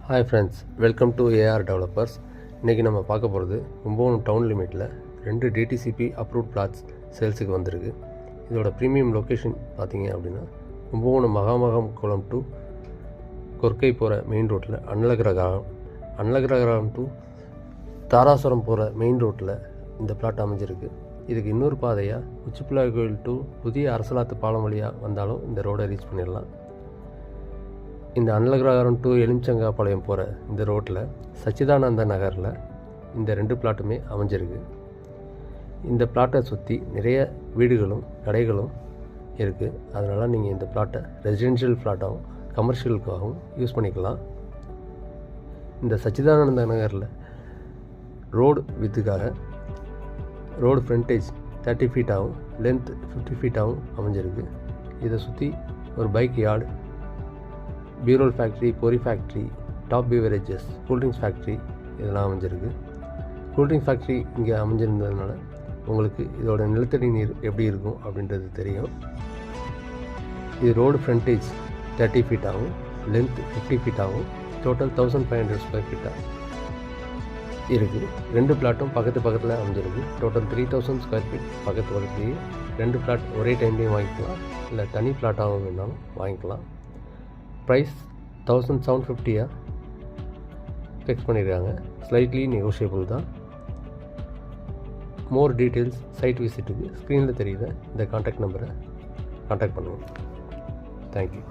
Hi friends, welcome to AR developers. இன்றைக்கி நம்ம பார்க்க போகிறது கும்பகோணம் டவுன் லிமிட்டில் 2 டிடிசிபி அப்ரூவ்ட் பிளாட்ஸ் சேல்ஸுக்கு வந்திருக்கு. இதோட ப்ரீமியம் லொக்கேஷன் பார்த்தீங்க அப்படின்னா கும்பகோணம் மகாமகம் குளம் டு கொர்க்கை போகிற மெயின் ரோட்டில் அன்னலகிரகாரம் டு தாராசுரம் போகிற மெயின் ரோட்டில் இந்த பிளாட் அமைஞ்சிருக்கு. இதுக்கு இன்னொரு பாதையாக உச்சிப்பிள்ளையார் கோயில் டு புதிய அரசலாத்து பாலம் வழியாக வந்தாலும் இந்த ரோடை ரீச் பண்ணிடலாம். இந்த அன்னலகிரகாரம் டு எலுமிச்சங்காபாளையம் போகிற இந்த ரோட்டில் சச்சிதானந்த நகரில் இந்த 2 பிளாட்டுமே அமைஞ்சிருக்கு. இந்த பிளாட்டை சுற்றி நிறைய வீடுகளும் கடைகளும் இருக்குது. அதனால் நீங்கள் இந்த பிளாட்டை ரெசிடென்ஷியல் பிளாட்டாகவும் கமர்ஷியலுக்காகவும் யூஸ் பண்ணிக்கலாம். இந்த சச்சிதானந்த நகரில் ரோடு வித்துக்காக ரோடு ஃப்ரண்டேஜ் 30 ஃபீட்டாகவும் லென்த் 50 ஃபீட்டாகவும் அமைஞ்சிருக்கு. இதை சுற்றி ஒரு பைக் யார்டு, பீரோல் ஃபேக்ட்ரி, பொரி factory, top beverages, cool drinks factory இதெல்லாம் அமைஞ்சிருக்கு. கூல்ட்ரிங்க்ஸ் ஃபேக்ட்ரி இங்கே அமைஞ்சிருந்ததுனால உங்களுக்கு இதோட நிலத்தடி நீர் எப்படி இருக்கும் அப்படின்றது தெரியும். இது ரோடு ஃப்ரண்டேஜ் 30 ஃபீட்டாகவும் லென்த் 50 ஃபீட்டாகவும் டோட்டல் 1500 ஸ்கொயர் ஃபீட்டாக இருக்குது. 2 பிளாட்டும் பக்கத்தில் அமைஞ்சிருக்கு. டோட்டல் 3000 ஸ்கொயர் ஃபீட் பக்கத்துலேயே 2 பிளாட் ஒரே டைம்லேயும் வாங்கிக்கலாம், இல்லை தனி பிளாட்டாகவும் வேணாலும் வாங்கிக்கலாம். ப்ரைஸ் 1750 ஃபிக்ஸ் பண்ணியிருக்காங்க. ஸ்லைட்லி நெகோஷியபிள் தான். மோர் டீட்டெயில்ஸ் சைட் விசிட்டுக்கு ஸ்க்ரீனில் தெரியுத இந்த கான்டாக்ட் நம்பரை கான்டாக்ட் பண்ணுவோம். தேங்க்யூ.